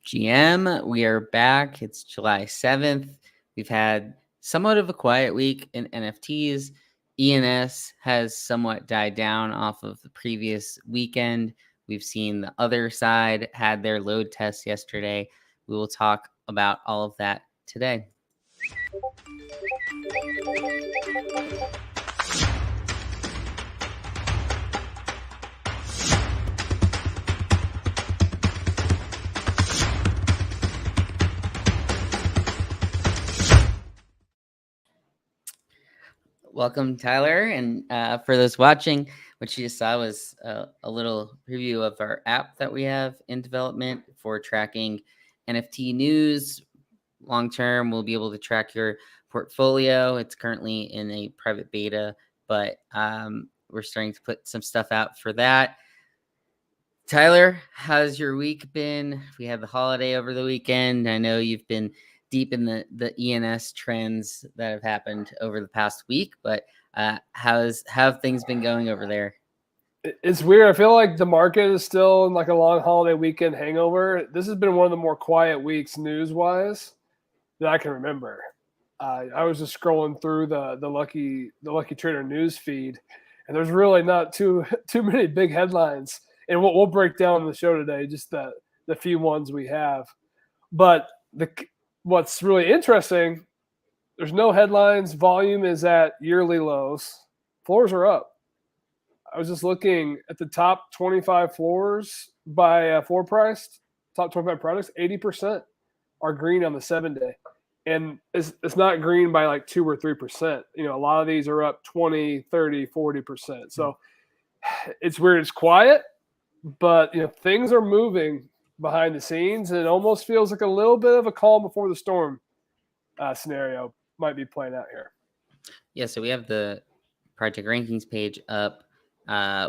GM, we are back. It's July 7th. We've had somewhat of a quiet week in NFTs. ENS has somewhat died down off of the previous weekend. We've seen the other side had their load test yesterday. We will talk about all of that today. Welcome, Tyler. And for those watching, what you just saw was a little preview of our app that we have in development for tracking NFT news. Long term, we'll be able to track your portfolio. It's currently in a private beta, but we're starting to put some stuff out for that. Tyler, how's your week been? We had the holiday over the weekend. I know you've been deep in the ENS trends that have happened over the past week, but how have things been going over there? It's weird. I feel like the market is still in like a long holiday weekend hangover. This has been one of the more quiet weeks news-wise that I can remember. I was just scrolling through the Lucky Trader news feed, and there's really not too many big headlines. And we'll break down in the show today just the few ones we have. But what's really interesting, there's no headlines. Volume is at yearly lows. Floors are up. I was just looking at the top 25 floors by floor price, top 25 products, 80% are green on the 7-day. And it's not green by like 2 or 3%. You know, a lot of these are up 20, 30, 40%. So it's weird. It's quiet, but you know, things are moving behind the scenes, and it almost feels like a little bit of a calm before the storm scenario might be playing out here. Yeah, so we have the project rankings page up.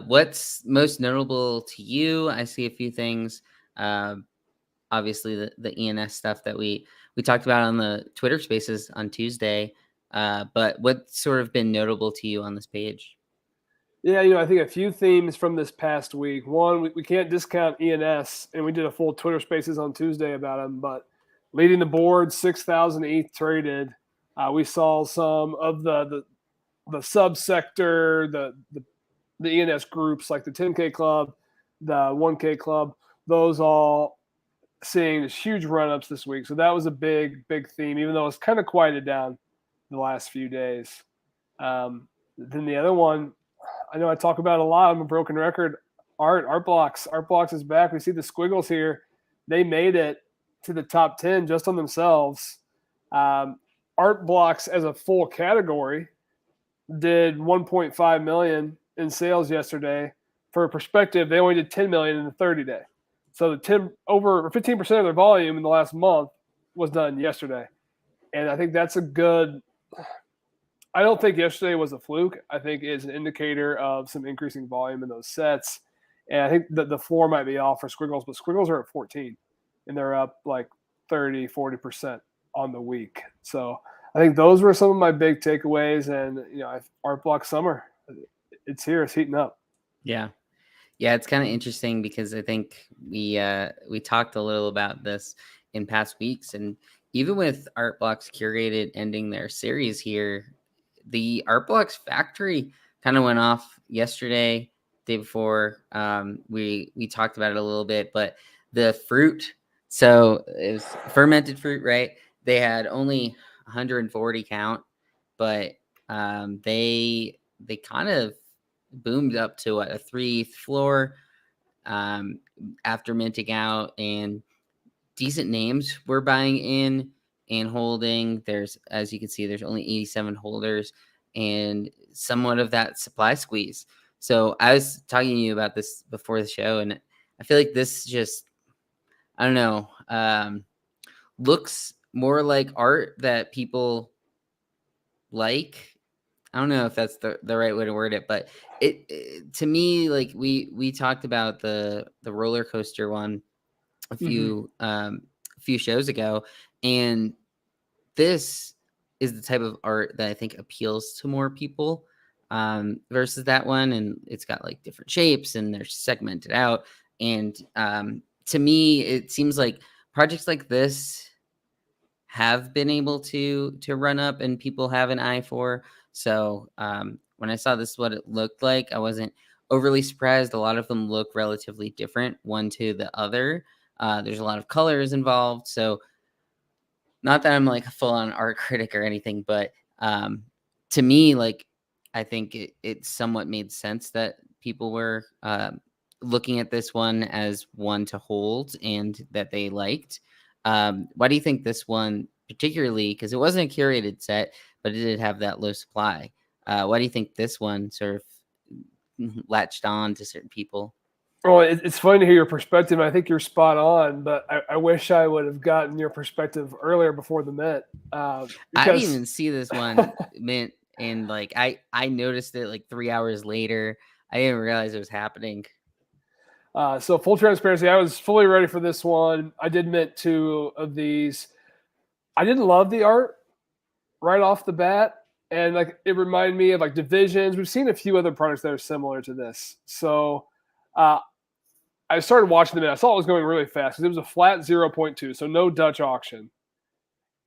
What's most notable to you? I see a few things. Obviously, the ENS stuff that we talked about on the Twitter Spaces on Tuesday. But what's sort of been notable to you on this page? Yeah, you know, I think a few themes from this past week. One, we can't discount ENS, and we did a full Twitter Spaces on Tuesday about them. But leading the board, 6,000 ETH traded. We saw some of the subsector, the ENS groups like the 10K Club, the 1K Club, those all seeing huge run-ups this week. So that was a big theme, even though it's kind of quieted down the last few days. Then the other one, I know I talk about a lot. I'm a broken record. Art Blocks is back. We see the squiggles here. They made it to the top 10 just on themselves. Art Blocks as a full category did 1.5 million in sales yesterday. For perspective, they only did 10 million in the 30-day. So over 15% of their volume in the last month was done yesterday. And I think that's a good – I don't think yesterday was a fluke. I think it's an indicator of some increasing volume in those sets. And I think that the floor might be off for Squiggles, but Squiggles are at 14, and they're up like 30, 40% on the week. So I think those were some of my big takeaways. And, you know, Art Block Summer, it's here. It's heating up. Yeah. Yeah, it's kind of interesting because I think we talked a little about this in past weeks, and even with Art Blocks Curated ending their series here, the Art Blocks Factory kind of went off yesterday, day before. We talked about it a little bit, but the fruit, so it was fermented fruit, right? They had only 140 count, but they kind of boomed up to a 3 floor after minting out, and decent names we're buying in and holding. There's, as you can see, there's only 87 holders and somewhat of that supply squeeze. So I was talking to you about this before the show, and I feel like this just, I don't know, looks more like art that people like. I don't know if that's the right way to word it, but it to me, like we talked about the roller coaster one a few shows ago, and this is the type of art that I think appeals to more people versus that one, and it's got like different shapes and they're segmented out, and to me it seems like projects like this have been able to run up and people have an eye for. So when I saw this, what it looked like, I wasn't overly surprised. A lot of them look relatively different, one to the other. There's a lot of colors involved. So not that I'm like a full-on art critic or anything, but to me, like, I think it somewhat made sense that people were looking at this one as one to hold and that they liked. Why do you think this one particularly, because it wasn't a curated set, but it did have that low supply. Why do you think this one sort of latched on to certain people? Well, it's funny to hear your perspective. I think you're spot on, but I wish I would have gotten your perspective earlier before the mint. I didn't Because even see this one mint, and like I noticed it like 3 hours later. I didn't realize it was happening. So full transparency, I was fully ready for this one. I did mint 2 of these. I didn't love the art right off the bat, and like it reminded me of like Divisions. We've seen a few other products that are similar to this. So I started watching them and I saw it was going really fast because it was a flat 0.2, so no Dutch auction.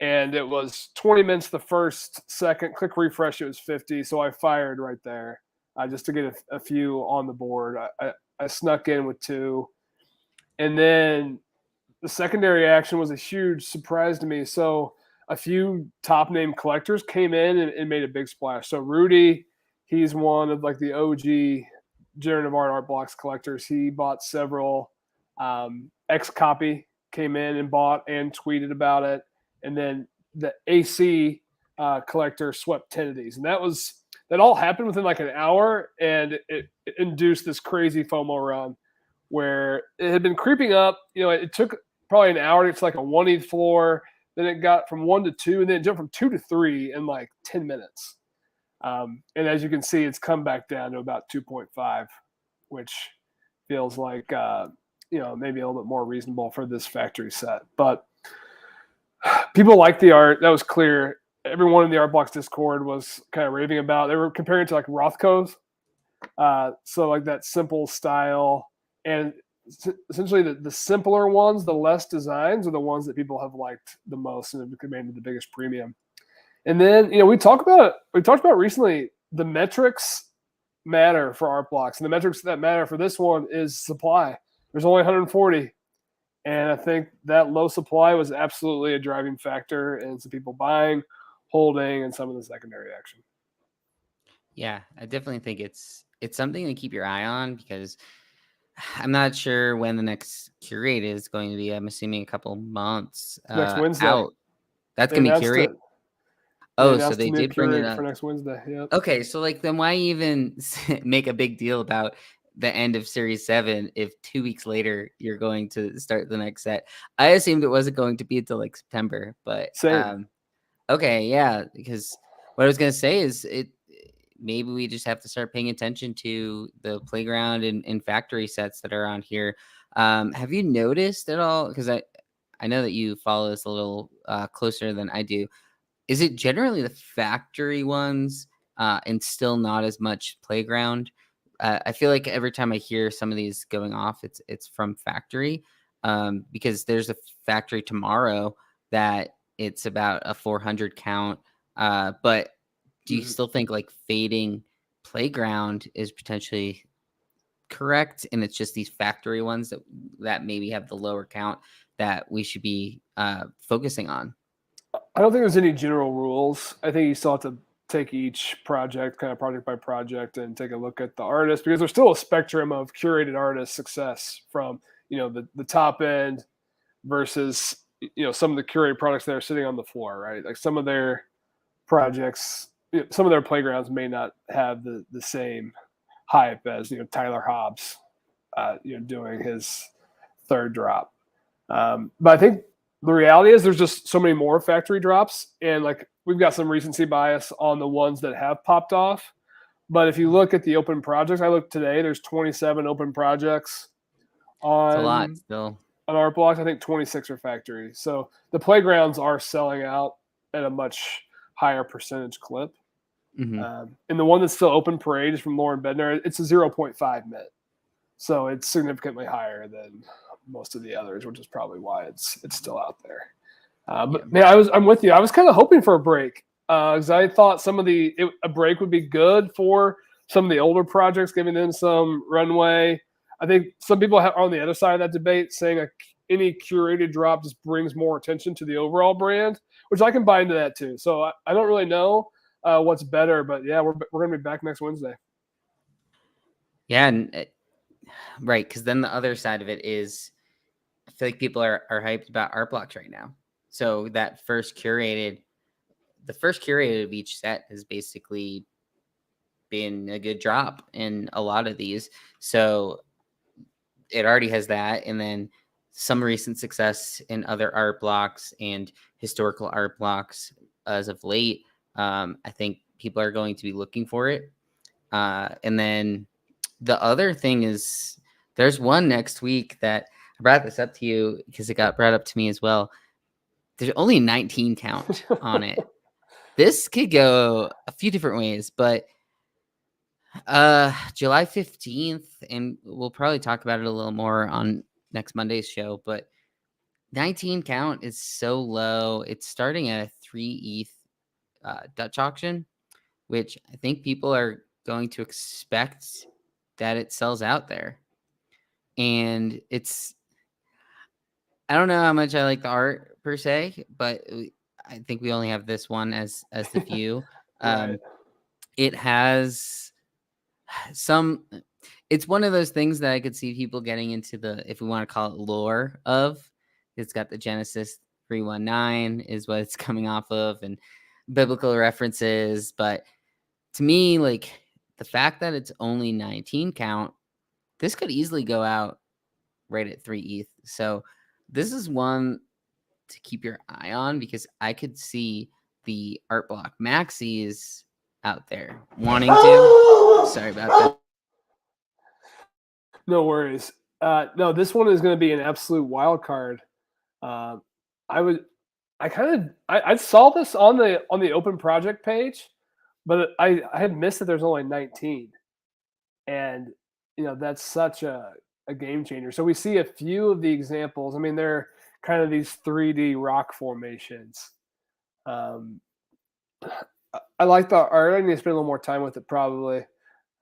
And it was 20 minutes the first second. Click refresh, it was 50. So I fired right there just to get a few on the board. I snuck in with 2. And then the secondary action was a huge surprise to me. So a few top name collectors came in and made a big splash. So Rudy, he's one of like the OG generative art blocks collectors. He bought several. X Copy came in and bought and tweeted about it, and then the AC collector swept 10 of these, and that all happened within like an hour, and it induced this crazy FOMO run where it had been creeping up. It took probably an hour to get to like a 1 ETH floor, then it got from 1 to 2, and then it jumped from 2 to 3 in like 10 minutes. And as you can see, it's come back down to about 2.5, which feels like maybe a little bit more reasonable for this factory set. But people like the art. That was clear. Everyone in the Art Blocks Discord was kind of raving about. They were comparing it to like Rothko's. So like that simple style, and essentially the simpler ones, the less designs, are the ones that people have liked the most and have commanded the biggest premium. And then, we talked about recently, the metrics matter for art blocks. And the metrics that matter for this one is supply. There's only 140. And I think that low supply was absolutely a driving factor in some people buying, holding, and some of the secondary action. Yeah, I definitely think it's something to keep your eye on, because I'm not sure when the next curate is going to be. I'm assuming a couple months Next Wednesday. out. That's going to be curate? Oh, so they did bring it up for next Wednesday. Yep. Okay, so like then why even make a big deal about the end of Series 7 if 2 weeks later you're going to start the next set? I assumed it wasn't going to be until like September, but okay, yeah, because what I was going to say is maybe we just have to start paying attention to the playground and factory sets that are on here. Have you noticed at all? Because I know that you follow this a little closer than I do. Is it generally the factory ones and still not as much playground? I feel like every time I hear some of these going off, it's from factory, because there's a factory tomorrow that it's about a 400 count. But do you still think like fading playground is potentially correct, and it's just these factory ones that maybe have the lower count that we should be focusing on? I don't think there's any general rules. I think you still have to take each project, kind of project by project, and take a look at the artist, because there's still a spectrum of curated artist success from, the top end versus, some of the curated products that are sitting on the floor, right? Like some of their projects, some of their playgrounds may not have the same hype as, Tyler Hobbs, doing his third drop. But I think the reality is there's just so many more factory drops, and like we've got some recency bias on the ones that have popped off. But if you look at the open projects, I looked today, there's 27 open projects on, a lot still. On Art Blocks. I think 26 are factory. So the playgrounds are selling out at a much higher percentage clip. Mm-hmm. And the one that's still open parade is from Lauren Bednar. It's a 0.5 mint. So it's significantly higher than most of the others, which is probably why it's still out there. Yeah. But man, I'm with you. I was kind of hoping for a break because I thought a break would be good for some of the older projects, giving them some runway. I think some people are on the other side of that debate saying any curated drop just brings more attention to the overall brand, which I can buy into that too. So I don't really know what's better, but yeah, we're going to be back next Wednesday. Yeah, and right, because then the other side of it is, I feel like people are hyped about art blocks right now. So the first curated of each set has basically been a good drop in a lot of these. So it already has that, and then some recent success in other art blocks and historical art blocks as of late. I think people are going to be looking for it. And then the other thing is, there's one next week that I brought this up to you because it got brought up to me as well. There's only 19 count on it. This could go a few different ways, but July 15th, and we'll probably talk about it a little more on next Monday's show, but 19 count is so low. It's starting at a 3 ETH Dutch auction, which I think people are going to expect that it sells out there. And I don't know how much I like the art per se, but I think we only have this one as the view. Right. It has it's one of those things that I could see people getting into if we want to call it lore of. It's got the Genesis 319 is what it's coming off of, and biblical references. But to me, like, the fact that it's only 19 count, this could easily go out right at 3 ETH. So this is one to keep your eye on, because I could see the art block maxis out there wanting to. Sorry about that. No worries. No, this one is going to be an absolute wild card. I saw this on the open project page, but I had missed that there's only 19, and that's such a game changer. So we see a few of the examples. I mean, they're kind of these 3D rock formations. I like the art. I need to spend a little more time with it probably.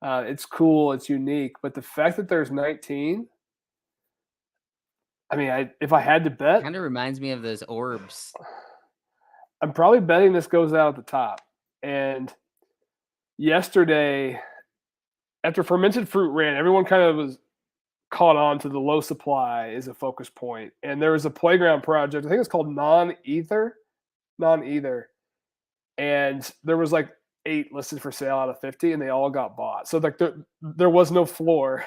It's cool. It's unique. But the fact that there's 19, I mean, if I had to bet, kind of reminds me of those orbs. I'm probably betting this goes out at the top. And yesterday, after Fermented Fruit ran, everyone kind of was caught on to the low supply as a focus point. And there was a playground project. I think it's called Non-Ether. And there was like 8 listed for sale out of 50, and they all got bought. So like there was no floor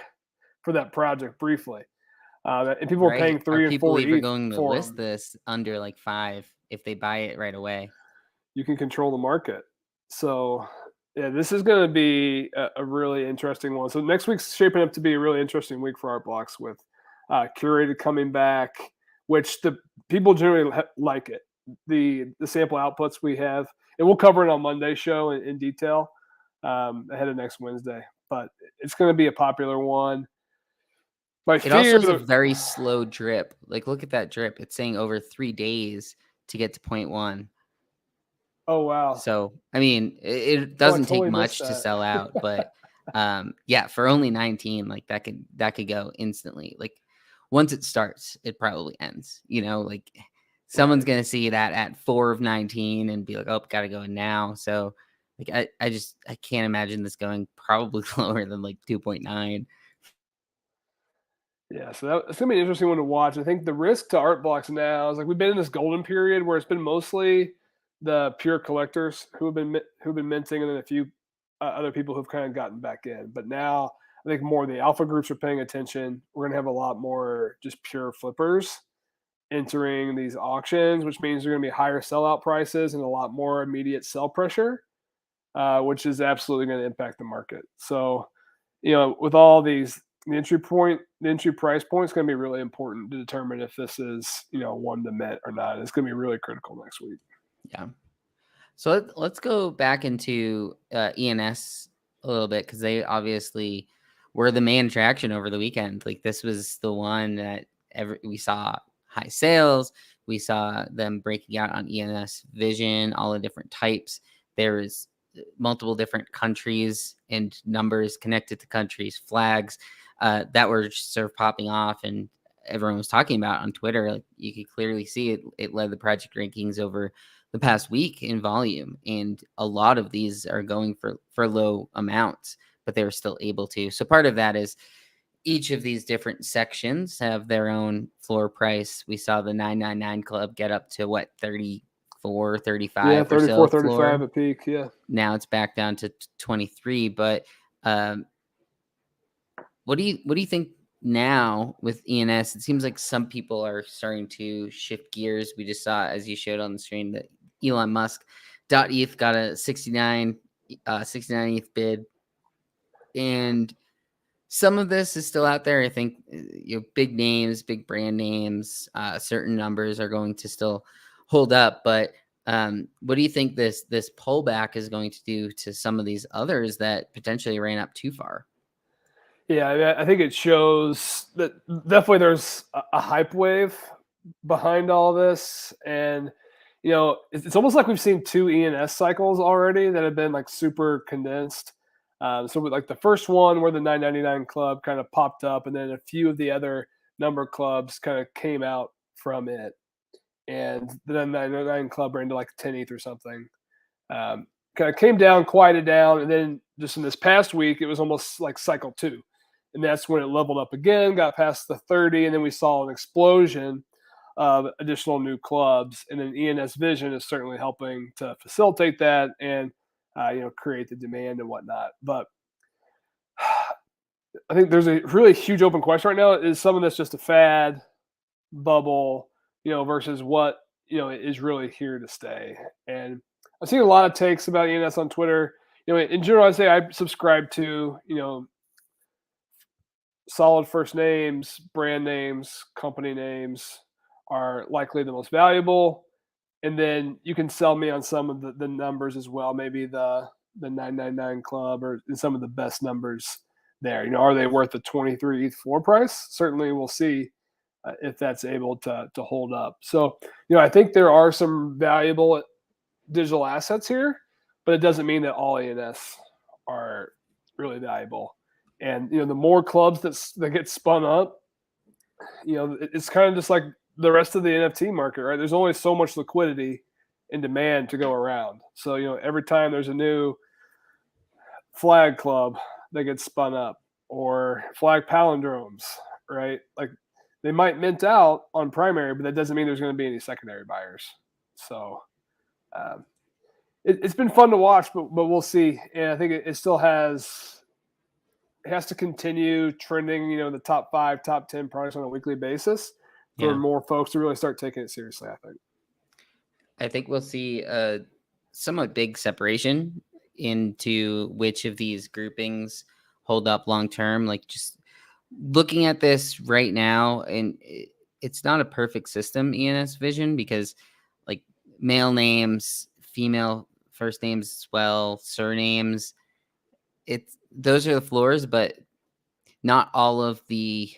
for that project briefly, and people were paying 3 and 4 ETH. People ETH going to for list them. this under like 5 if they buy it right away. You can control the market. So yeah, this is going to be a really interesting one. So next week's shaping up to be a really interesting week for art blocks, with curated coming back, which the people generally like it. The sample outputs we have, and we'll cover it on Monday's show in detail ahead of next Wednesday. But it's going to be a popular one. It also is a very slow drip. Like, look at that drip. It's saying over 3 days to get to 0.1. Oh, wow. So, I mean, it doesn't take much to sell out, but yeah, for only 19, like that could go instantly. Like, once it starts, it probably ends. Like, someone's going to see that at 4 of 19 and be like, oh, got to go in now. So, like, I can't imagine this going probably lower than like 2.9. Yeah, so it's gonna be an interesting one to watch. I think the risk to art blocks now is, like, we've been in this golden period where it's been mostly the pure collectors who've been minting, and then a few other people who've kind of gotten back in. But now I think more of the alpha groups are paying attention. We're gonna have a lot more just pure flippers entering these auctions, which means there are gonna be higher sellout prices and a lot more immediate sell pressure, which is absolutely going to impact the market. So, with all these, the entry price point is going to be really important to determine if this is, one to mint or not. It's going to be really critical next week. Yeah. So let's go back into ENS a little bit, because they obviously were the main attraction over the weekend. Like, this was the one that we saw high sales. We saw them breaking out on ENS Vision, all the different types. There's multiple different countries and numbers connected to countries, flags that were just sort of popping off, and everyone was talking about on Twitter. Like, you could clearly see it. It led the project rankings over the past week in volume, and a lot of these are going for low amounts, but they were still able to. So part of that is each of these different sections have their own floor price. We saw the 999 club get up to what, 34, 35 Yeah, or 34, so 35 floor. at peak. Yeah. Now it's back down to 23. But what do you think now with ENS? It seems like some people are starting to shift gears. We just saw, as you showed on the screen, that Elon Musk .eth got a 69 ETH bid, and some of this is still out there. I think big names, big brand names, certain numbers are going to still hold up. But what do you think this pullback is going to do to some of these others that potentially ran up too far? Yeah, I think it shows that definitely there's a hype wave behind all this, and it's almost like we've seen two ENS cycles already that have been like super condensed. So with like the first one where the 999 club kind of popped up, and then a few of the other number clubs kind of came out from it, and then 999 club ran to like 10 ETH or something. Kind of came down, quieted down, and then just in this past week, it was almost like cycle two. And that's when it leveled up again, got past the 30, and then we saw an explosion of additional new clubs. And then ENS Vision is certainly helping to facilitate that and create the demand and whatnot. But I think there's a really huge open question right now: is some of this just a fad bubble, versus what is really here to stay? And I've seen a lot of takes about ENS on Twitter. In general, I say I subscribe to solid first names, brand names, company names are likely the most valuable. And then you can sell me on some of the numbers as well, maybe the 999 club or some of the best numbers there. Are they worth the 23 ETH floor price? Certainly we'll see if that's able to hold up. So, I think there are some valuable digital assets here, but it doesn't mean that all ENS are really valuable. And the more clubs that get spun up, it's kind of just like the rest of the NFT market, right? There's only so much liquidity and demand to go around. So every time there's a new flag club that gets spun up or flag palindromes, right? Like they might mint out on primary, but that doesn't mean there's going to be any secondary buyers. So it's been fun to watch, but we'll see. And I think it still has to continue trending, the top 5, top 10 products on a weekly basis for more folks to really start taking it seriously, I think we'll see a somewhat big separation into which of these groupings hold up long term. Like, just looking at this right now, and it's not a perfect system, ENS Vision, because like male names, female first names as well, surnames, those are the floors, but not all of the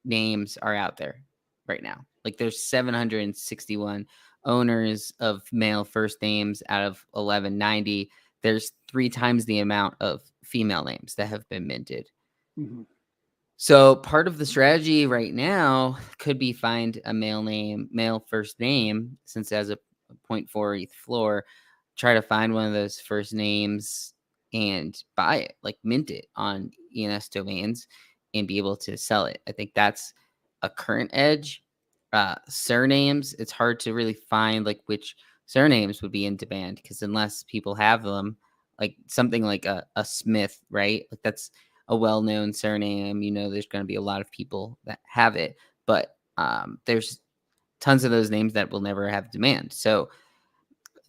names are out there right now. Like, there's 761 owners of male first names out of 1190. There's 3 times the amount of female names that have been minted. Mm-hmm. So part of the strategy right now could be find a male first name, since it has a 0.4 ETH floor. Try to find one of those first names and buy it, like mint it on ENS domains and be able to sell it. I think that's a current edge. Surnames, it's hard to really find like which surnames would be in demand, because unless people have them, like something like a Smith, right? Like that's a well-known surname. There's going to be a lot of people that have it, but there's tons of those names that will never have demand. So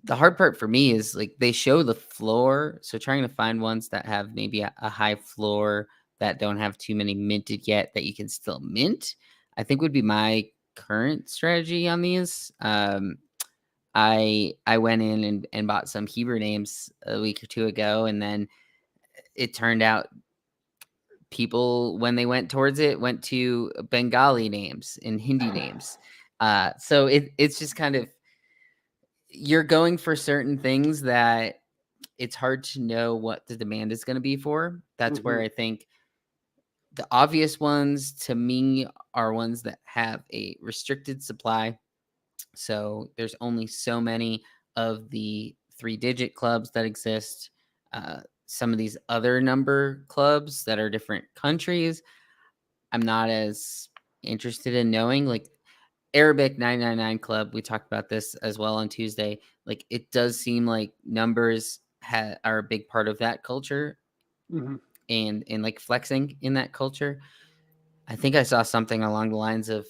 the hard part for me is like they show the floor. So trying to find ones that have maybe a high floor that don't have too many minted yet that you can still mint, I think would be my current strategy on these. I went in and bought some Hebrew names a week or two ago, and then it turned out people, when they went towards it, went to Bengali names and Hindi names. So it's just kind of, you're going for certain things that it's hard to know what the demand is going to be for. That's where I think the obvious ones to me are ones that have a restricted supply. So there's only so many of the 3-digit clubs that exist. Some of these other number clubs that are different countries, I'm not as interested in knowing. Like Arabic 999 Club, we talked about this as well on Tuesday. Like it does seem like numbers are a big part of that culture, and like flexing in that culture. I think I saw something along the lines of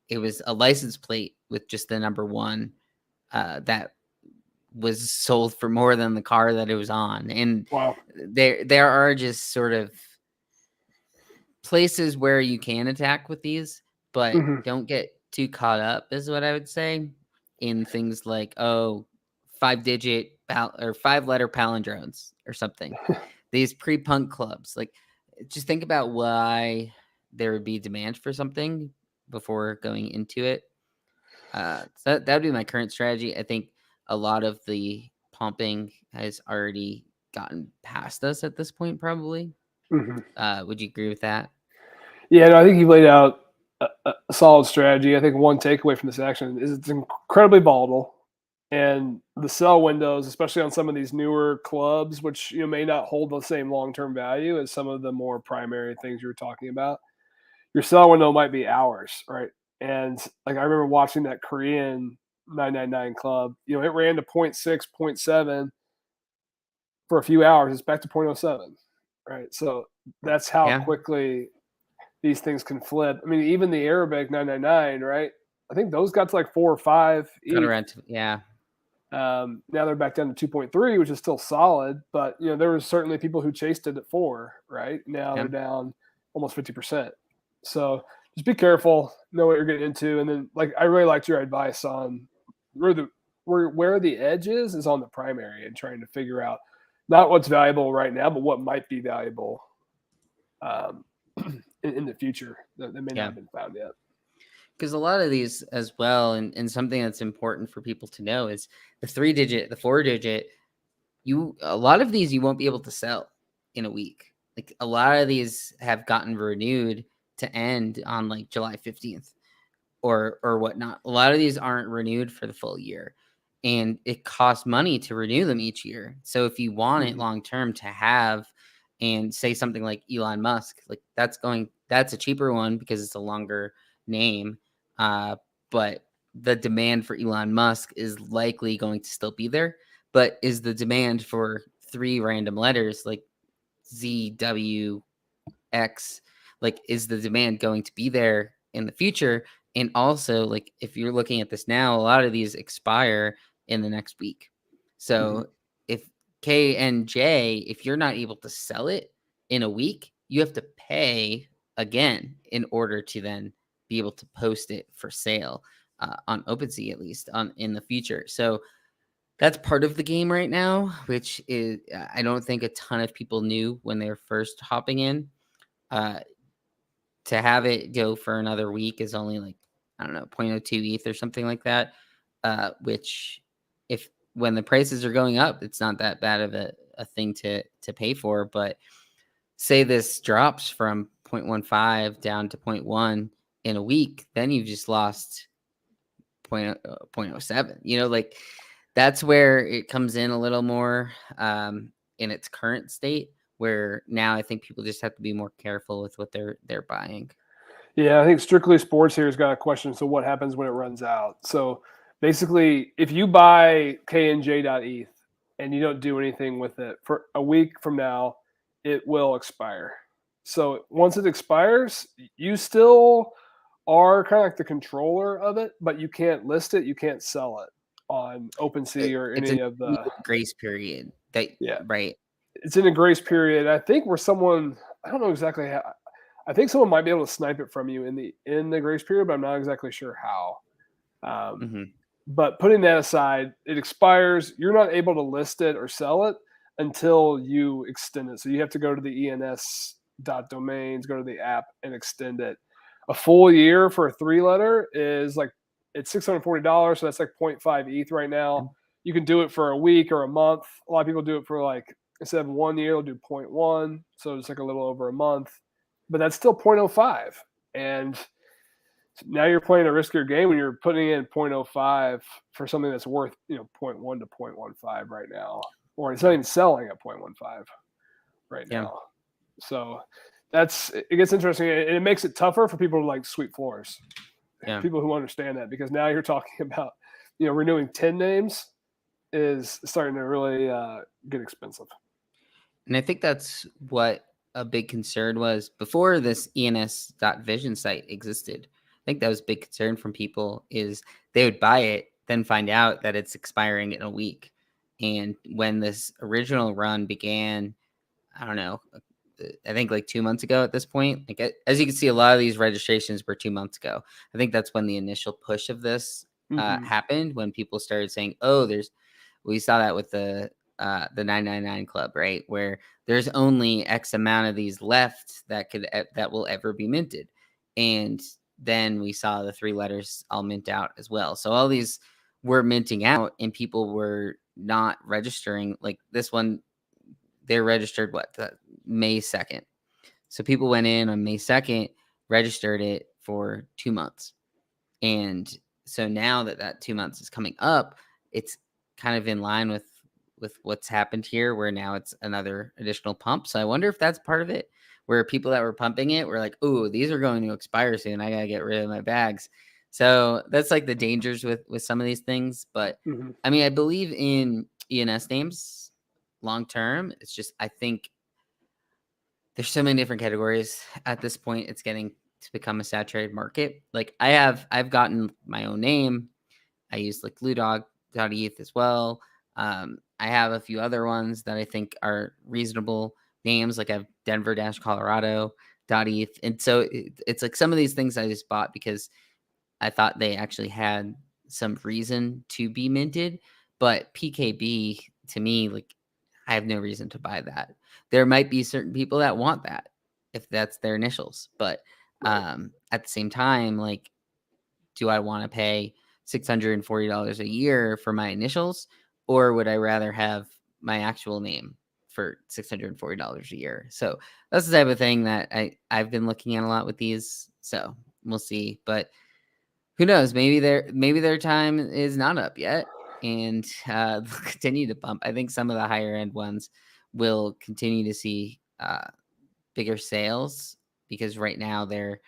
it was a license plate with just the number 1 that was sold for more than the car that it was on. And wow, there are just sort of places where you can attack with these, but don't get too caught up, is what I would say, in things like 5-digit or 5-letter palindromes or something. These pre-punk clubs, like, just think about why there would be demand for something before going into it. So that would be my current strategy. I think a lot of the pumping has already gotten past us at this point, probably. Would you agree with that? Yeah, no, I think you've laid out a solid strategy. I think one takeaway from this action is it's incredibly volatile, and the sell windows, especially on some of these newer clubs, which may not hold the same long-term value as some of the more primary things you were talking about. Your sell window might be hours, right? And like I remember watching that Korean 999 club, it ran to 0.6, 0.7 for a few hours. It's back to 0.07, right? So that's how Yeah. quickly these things can flip. I mean, even the Arabic 999, right? I think those got to like 4 or 5 Got ETH. around to, yeah. Now they're back down to 2.3, which is still solid, but there was certainly people who chased it at 4, right? Now they're down almost 50%. So just be careful, know what you're getting into, and then like I really liked your advice on where the edge is on the primary and trying to figure out not what's valuable right now, but what might be valuable in the future that may not have been found yet. Because a lot of these as well, and something that's important for people to know is the 3-digit, the 4-digit, a lot of these you won't be able to sell in a week. Like a lot of these have gotten renewed to end on like July 15th or whatnot. A lot of these aren't renewed for the full year, and it costs money to renew them each year. So if you want it long term to have, and say something like Elon Musk, like that's a cheaper one because it's a longer name, but the demand for Elon Musk is likely going to still be there. But is the demand for 3 random letters like ZWX, like, is the demand going to be there in the future? And also, like, if you're looking at this now, a lot of these expire in the next week. So if KNJ, if you're not able to sell it in a week, you have to pay again in order to then be able to post it for sale on OpenSea, at least in the future. So that's part of the game right now, which is, I don't think a ton of people knew when they were first hopping in. To have it go for another week is only like, I don't know, 0.02 ETH or something like that. Which, if when the prices are going up, it's not that bad of a thing to pay for. But say this drops from 0.15 down to 0.1 in a week, then you've just lost 0.07. Like that's where it comes in a little more in its current state, where now I think people just have to be more careful with what they're buying. Yeah, I think Strictly Sports here has got a question. So what happens when it runs out? So basically, if you buy knj.eth and you don't do anything with it for a week from now, it will expire. So once it expires, you still are kind of like the controller of it, but you can't list it, you can't sell it on OpenSea or It's any a of the grace period. Right. It's in a grace period. I think where someone, I don't know exactly how. I think someone might be able to snipe it from you in the grace period, but I'm not exactly sure how. But putting that aside, it expires. You're not able to list it or sell it until you extend it. So you have to go to the ENS .domains, go to the app and extend it. A full year for a 3-letter is like, it's $640. So that's like 0.5 ETH right now. You can do it for a week or a month. A lot of people do it for like, instead of 1 year, they'll do 0.1. So it's like a little over a month, but that's still 0.05. And now you're playing a riskier game when you're putting in 0.05 for something that's worth, 0.1 to 0.15 right now, or it's not even selling at 0.15 right now. So it gets interesting, and it makes it tougher for people to like sweep floors. People who understand that, because now you're talking about, renewing 10 names is starting to really get expensive. And I think that's what a big concern was before this ENS.Vision site existed. I think that was a big concern from people, is they would buy it, then find out that it's expiring in a week. And when this original run began, I don't know, I think like 2 months ago at this point, like as you can see, a lot of these registrations were 2 months ago. I think that's when the initial push of this happened, when people started saying, oh, we saw that with the 999 club, right? Where there's only X amount of these left that will ever be minted. And then we saw the 3 letters all mint out as well. So all these were minting out and people were not registering. Like this one, they're registered May 2nd. So people went in on May 2nd, registered it for 2 months. And so now that 2 months is coming up, it's kind of in line with what's happened here, where now it's another additional pump. So I wonder if that's part of it, where people that were pumping it were like, oh, these are going to expire soon. I got to get rid of my bags. So that's like the dangers with some of these things. But I mean, I believe in ENS names long term. It's just, I think there's so many different categories at this point. It's getting to become a saturated market. Like I've gotten my own name. I use like BlueDog.eth as well. I have a few other ones that I think are reasonable names. Like I have Denver-Colorado.eth. And so it's like some of these things I just bought because I thought they actually had some reason to be minted. But PKB, to me, like I have no reason to buy that. There might be certain people that want that if that's their initials. But at the same time, like, do I want to pay $640 a year for my initials, or would I rather have my actual name for $640 a year? So that's the type of thing that I've been looking at a lot with these. So we'll see. But who knows? Maybe their time is not up yet, and they'll continue to pump. I think some of the higher end ones will continue to see bigger sales, because right now they're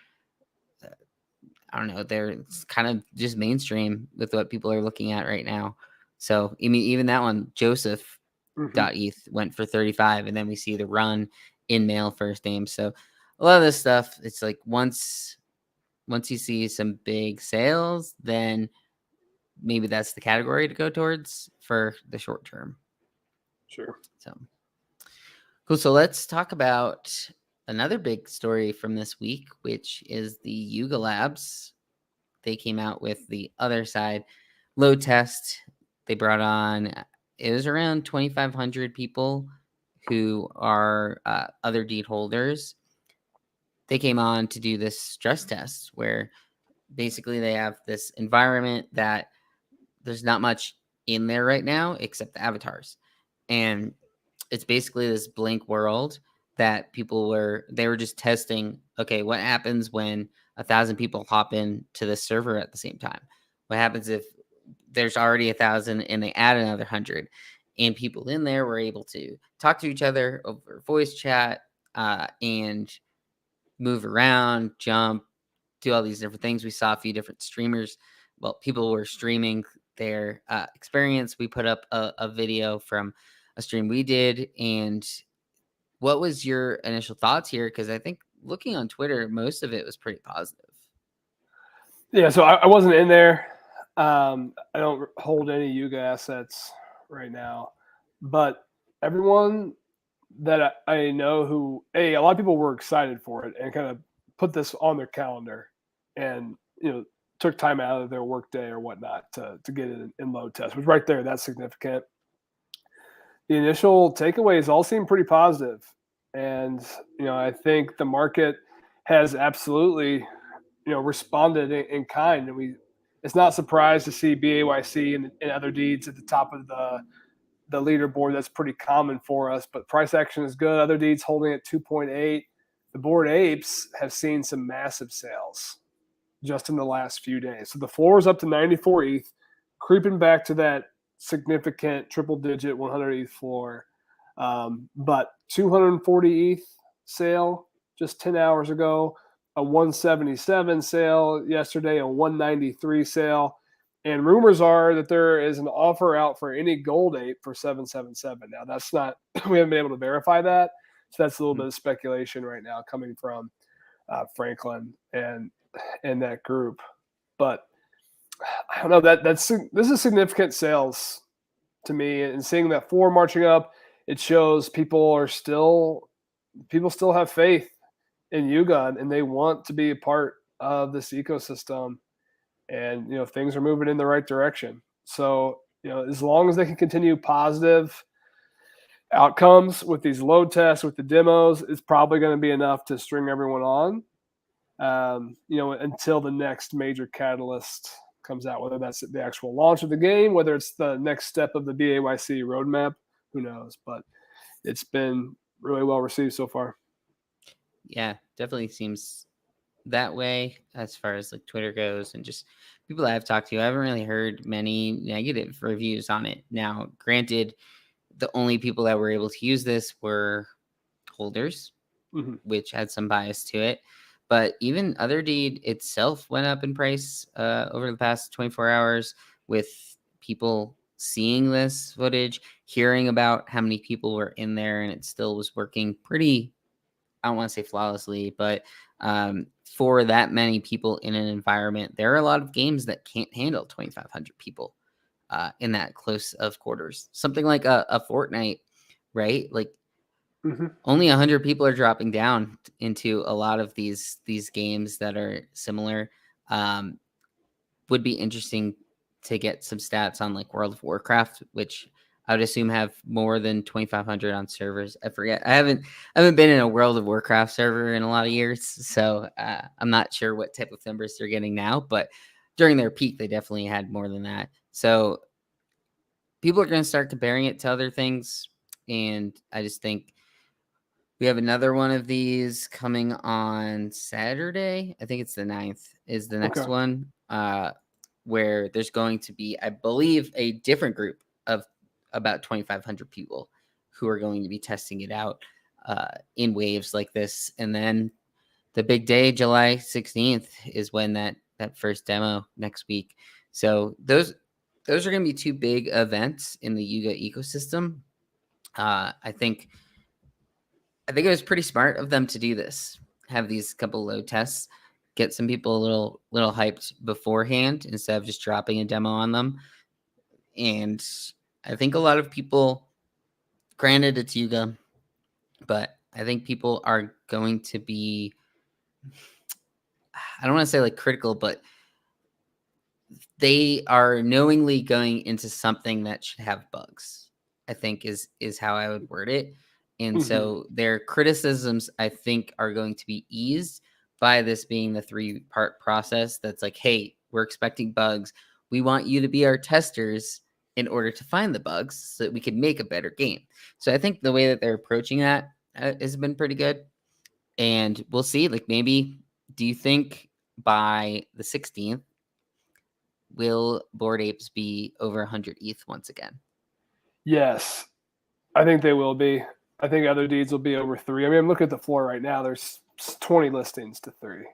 I don't know, they're kind of just mainstream with what people are looking at right now. So I mean, even that one, Joseph.eth went for 35, and then we see the run in male first name. So a lot of this stuff, it's like once you see some big sales, then maybe that's the category to go towards for the short term. Sure. So cool. So let's talk about another big story from this week, which is the Yuga Labs. They came out with the other side load test. They brought on, it was around 2,500 people who are other deed holders. They came on to do this stress test where basically they have this environment that there's not much in there right now except the avatars. And it's basically this blank world that they were just testing. Okay, what happens when 1,000 people hop in to the server at the same time? What happens if there's already 1,000 and they add another 100? And people in there were able to talk to each other over voice chat and move around, jump, do all these different things. We saw a few different streamers. Well, people were streaming their experience. We put up a video from a stream we did. And what was your initial thoughts here? Because I think looking on Twitter, most of it was pretty positive. Yeah, so I wasn't in there. I don't hold any Yuga assets right now, but everyone that I know a lot of people were excited for it and kind of put this on their calendar and, took time out of their work day or whatnot to get it in load test, which right there, that's significant. The initial takeaways all seem pretty positive. And, I think the market has absolutely, responded in kind. And it's not surprised to see BAYC and other deeds at the top of the leaderboard. That's pretty common for us, but price action is good. Other deeds holding at 2.8. The Bored Apes have seen some massive sales just in the last few days. So the floor is up to 94 ETH, creeping back to that significant triple digit 100 ETH floor. But 240 ETH sale just 10 hours ago, a 177 sale yesterday, a 193 sale. And rumors are that there is an offer out for any gold ape for 777. Now, that's not, we haven't been able to verify that. So that's a little bit of speculation right now coming from Franklin and that group. But I don't know, this is significant sales to me. And seeing that floor marching up, it shows people still have faith in Yuga and they want to be a part of this ecosystem. And, things are moving in the right direction. So, as long as they can continue positive outcomes with these load tests, with the demos, it's probably going to be enough to string everyone on, until the next major catalyst comes out, whether that's the actual launch of the game, whether it's the next step of the BAYC roadmap, who knows? But it's been really well received so far. Yeah, definitely seems that way as far as like Twitter goes, and just people that I've talked to. I haven't really heard many negative reviews on it. Now, granted, the only people that were able to use this were holders, which had some bias to it. But even Other Deed itself went up in price over the past 24 hours with people seeing this footage, hearing about how many people were in there, and it still was working pretty, I don't want to say flawlessly, but for that many people in an environment, there are a lot of games that can't handle 2,500 people in that close of quarters. Something like a Fortnite, right? Like only 100 people are dropping down into a lot of these games that are similar. Would be interesting to get some stats on like World of Warcraft, which I would assume have more than 2,500 on servers. I forget. I haven't been in a World of Warcraft server in a lot of years, so I'm not sure what type of numbers they're getting now. But during their peak, they definitely had more than that. So people are going to start comparing it to other things, and I just think we have another one of these coming on Saturday. I think it's the 9th is the next one, where there's going to be, I believe, a different group of about 2,500 people who are going to be testing it out in waves like this. And then the big day, July 16th, is when that first demo next week. So those are going to be two big events in the Yuga ecosystem. I think it was pretty smart of them to do this, have these couple load tests, get some people a little hyped beforehand instead of just dropping a demo on them. And I think a lot of people, granted it's Yuga, but I think people are going to be, I don't want to say like critical, but they are knowingly going into something that should have bugs, I think is how I would word it. And so their criticisms, I think, are going to be eased by this being the 3-part process. That's like, hey, we're expecting bugs. We want you to be our testers in order to find the bugs so that we can make a better game. So I think the way that they're approaching that has been pretty good. And we'll see, like, maybe, do you think by the 16th, will Bored Apes be over 100 ETH once again? Yes, I think they will be. I think Other Deeds will be over 3. I mean, I'm looking at the floor right now. There's 20 listings to 3,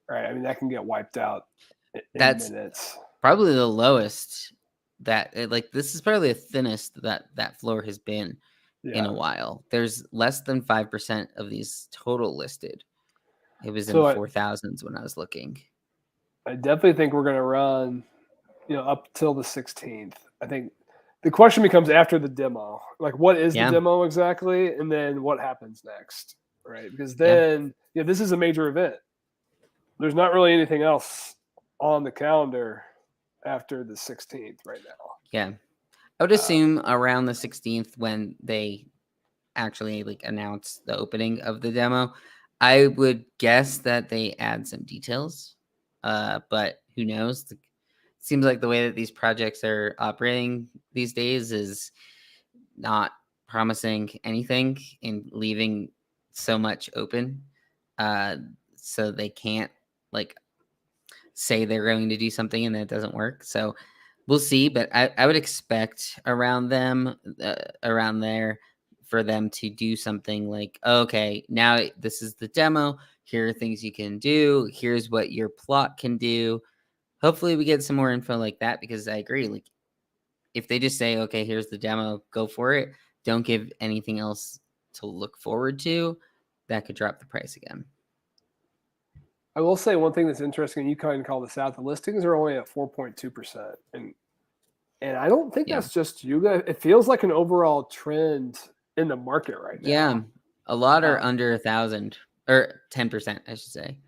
right? I mean, that can get wiped out in minutes. Probably the lowest this is probably the thinnest that floor has been in a while. There's less than 5% of these total listed. It was in the 4,000s when I was looking. I definitely think we're going to run, up till the 16th. I think the question becomes after the demo, like what is the demo exactly? And then what happens next, right? Because then, this is a major event. There's not really anything else on the calendar after the 16th right now. Yeah. I would assume around the 16th when they actually like announce the opening of the demo. I would guess that they add some details, but who knows? Seems like the way that these projects are operating these days is not promising anything and leaving so much open, so they can't like say they're going to do something and then it doesn't work. So we'll see, but I would expect around there for them to do something like, okay, now this is the demo. Here are things you can do. Here's what your plot can do. Hopefully we get some more info like that, because I agree. Like if they just say, okay, here's the demo, go for it. Don't give anything else to look forward to. That could drop the price again. I will say one thing that's interesting, and you kind of call this out, the listings are only at 4.2%. And I don't think that's just Yuga. It feels like an overall trend in the market right now. Yeah. A lot are under 1,000 or 10%, I should say.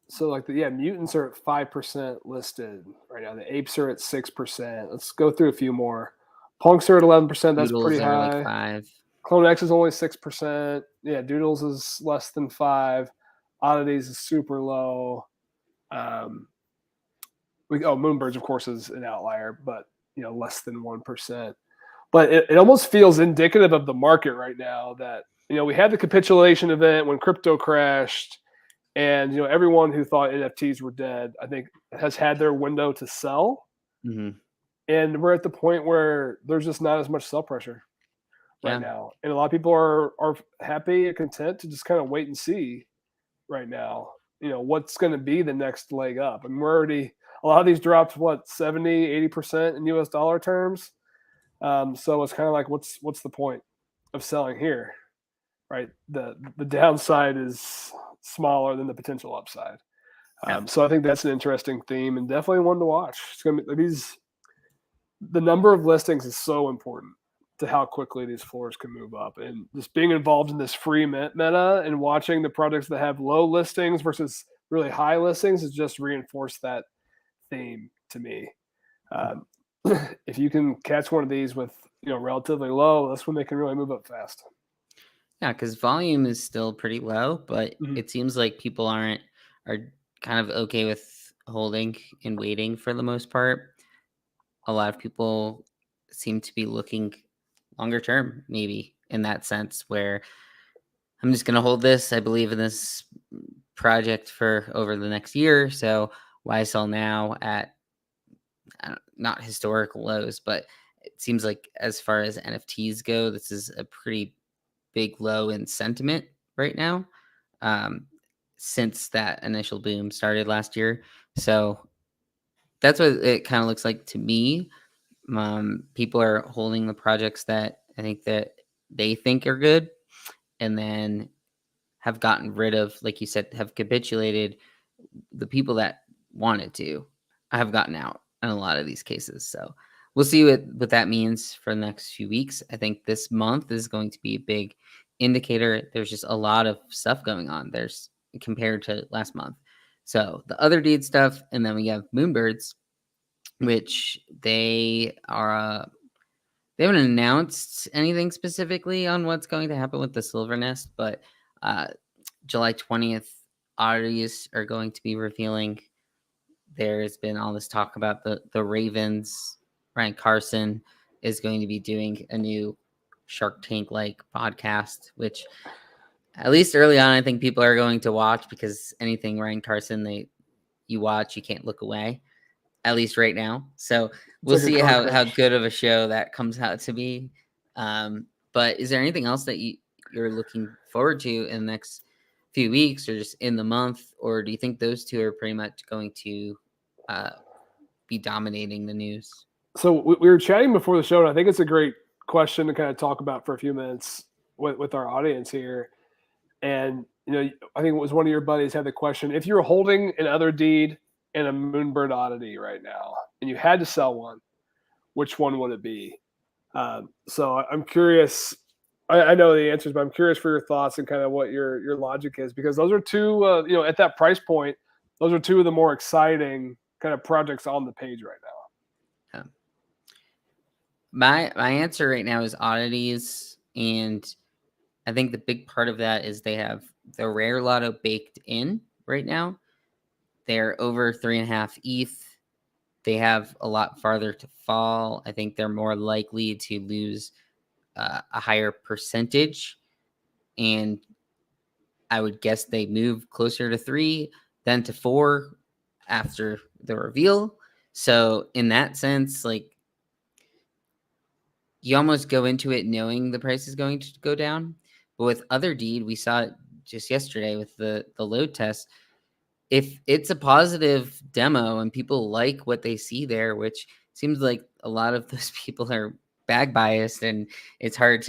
So like mutants are at 5% listed right now. The apes are at 6%. Let's go through a few more. Punks are at 11%. That's pretty high. Like 5. Clone X is only 6%. Yeah, Doodles is less than 5. Oddities is super low. Moonbirds, of course, is an outlier, but less than 1%. But it almost feels indicative of the market right now that we had the capitulation event when crypto crashed, and everyone who thought NFTs were dead, I think, has had their window to sell. Mm-hmm. And we're at the point where there's just not as much sell pressure right now, and a lot of people are happy and content to just kind of wait and see right now. What's going to be the next leg up. I mean, we're already, a lot of ththese dropped 70-80% in US dollar terms. So it's kind of like, what's the point of selling here, right? The downside is smaller than the potential upside. So I think that's an interesting theme and definitely one to watch. It's going to be the number of listings is so important to how quickly these floors can move up, and just being involved in this free meta and watching the projects that have low listings versus really high listings has just reinforced that theme to me. If you can catch one of these with relatively low, that's when they can really move up fast. Yeah, because volume is still pretty low, but it seems like people are kind of okay with holding and waiting for the most part. A lot of people seem to be looking longer term, maybe in that sense, where I'm just going to hold this. I believe in this project for over the next year. So why sell now at not historical lows, but it seems like as far as NFTs go, this is a pretty big low in sentiment right now, since that initial boom started last year. So that's what it kind of looks like to me. People are holding the projects that I think that they think are good, and then have gotten rid of, like you said, have capitulated. The people that wanted to have gotten out in a lot of these cases. So we'll see what that means for the next few weeks. I think this month is going to be a big indicator. There's just a lot of stuff going on. There's compared to last month. So the other deed stuff, and then we have Moonbirds, which they haven't announced anything specifically on what's going to happen with the Silver Nest, but July 20th, oddities are going to be revealing. There's been all this talk about the Ravens. Ryan Carson is going to be doing a new Shark Tank-like podcast, which at least early on, I think people are going to watch, because anything Ryan Carson you watch, you can't look away, at least right now. So we'll see how good of a show that comes out to be. But is there anything else that you're looking forward to in the next few weeks, or just in the month, or do you think those two are pretty much going to be dominating the news? So we were chatting before the show, and I think it's a great question to kind of talk about for a few minutes with our audience here. And I think it was one of your buddies had the question: if you were holding an other deed and a Moonbird oddity right now, and you had to sell one, which one would it be? So I'm curious. I know the answers, but I'm curious for your thoughts and kind of what your logic is, because those are two, at that price point, those are two of the more exciting kind of projects on the page right now. My answer right now is oddities, and I think the big part of that is they have the rare lotto baked in right now. They're over 3.5 ETH. They have a lot farther to fall. I think they're more likely to lose a higher percentage. And I would guess they move closer to 3 than to 4 after the reveal. So in that sense, like, you almost go into it knowing the price is going to go down. But with Other Deed, we saw it just yesterday with the load test. If it's a positive demo and people like what they see there, which seems like a lot of those people are bag biased, and it's hard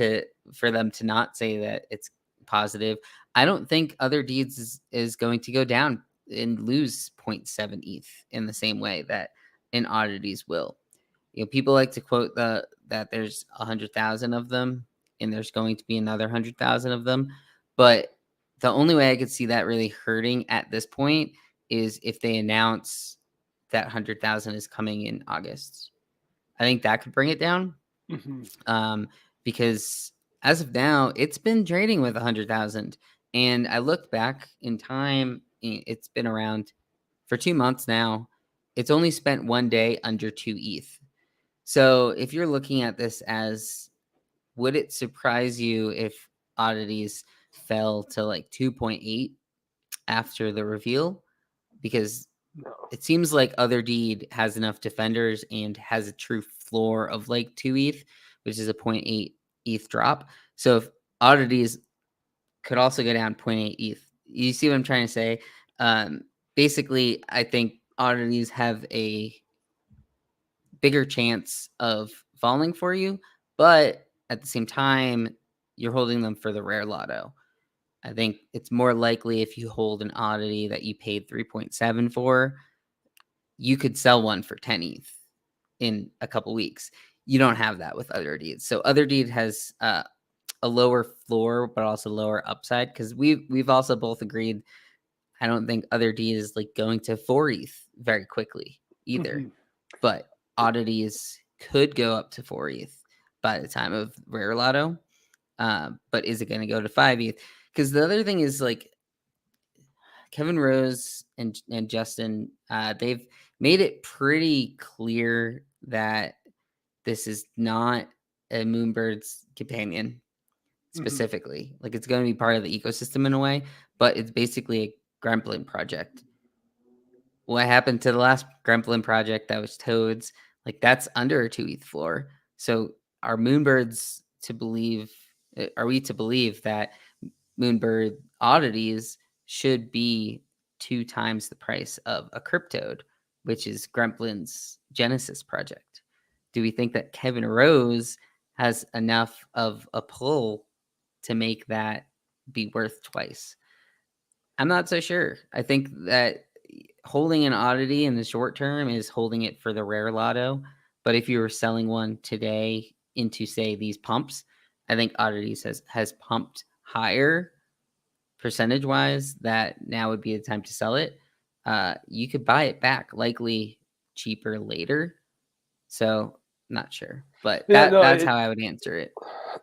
for them to not say that it's positive. I don't think Other Deeds is going to go down and lose 0.7 ETH in the same way that in Oddities will. People like to quote that there's 100,000 of them and there's going to be another 100,000 of them. But the only way I could see that really hurting at this point is if they announce that 100,000 is coming in August. I think that could bring it down. Because as of now, it's been trading with 100,000. And I looked back in time, it's been around for 2 months now. It's only spent 1 day under 2 ETH. So if you're looking at this as, would it surprise you if Oddities fell to like 2.8 after the reveal? Because it seems like Other Deed has enough defenders and has a true floor of like 2 ETH, which is a 0.8 ETH drop. So if Oddities could also go down 0.8 ETH, you see what I'm trying to say? Basically, I think Oddities have a bigger chance of falling for you, but at the same time, you're holding them for the rare lotto. I think it's more likely if you hold an oddity that you paid 3.7 for, you could sell one for 10 ETH in a couple weeks. You don't have that with Other Deeds. So Other Deed has a lower floor, but also lower upside, because we've also both agreed. I don't think Other Deed is like going to 4 ETH very quickly either. But Oddities could go up to 4 ETH by the time of Rare Lotto. But is it going to go to 5 ETH? Because the other thing is, like, Kevin Rose and Justin, they've made it pretty clear that this is not a Moonbird's companion specifically. Like, it's going to be part of the ecosystem in a way, but it's basically a Gremlin project. What happened to the last Gremlin project that was Toads? Like, that's under a 2 ETH floor. So are Moonbirds to believe, are we to believe that Moonbird Oddities should be 2 times the price of a Cryptoad, which is Gremplin's Genesis project? Do we think that Kevin Rose has enough of a pull to make that be worth twice? I'm not so sure. I think that holding an oddity in the short term is holding it for the rare lotto. But if you were selling one today into, say, these pumps, I think Oddities has pumped higher percentage wise, that now would be the time to sell it. You could buy it back, likely cheaper later. So not sure, but that's how I would answer it.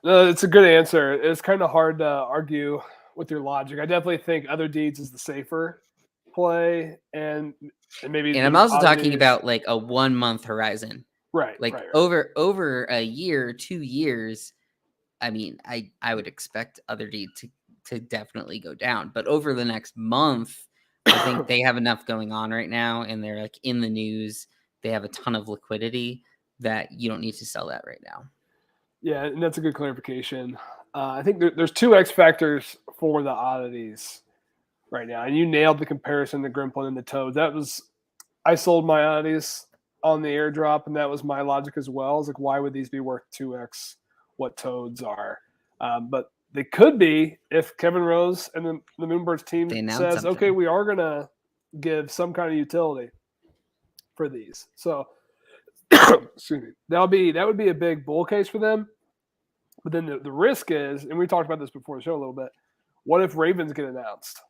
No, it's a good answer. It's kind of hard to argue with your logic. I definitely think Other Deeds is the safer play, and maybe. And I'm also talking about like a 1 month horizon, right? Like right. over a year, 2 years. I mean, I would expect Other Deed to definitely go down, but over the next month, I think they have enough going on right now, and they're like in the news. They have a ton of liquidity that you don't need to sell that right now. Yeah, and that's a good clarification. I think there's 2 X factors for the oddities right now, and you nailed the comparison to Gremlin and the Toad. That was, I sold my oddities on the airdrop, and that was my logic as well. It's like, why would these be worth 2x what Toads are? But they could be if Kevin Rose and the Moonbirds team says, something. Okay, we are going to give some kind of utility for these. So, excuse me, that would be a big bull case for them. But then the risk is, and we talked about this before the show a little bit, what if Ravens get announced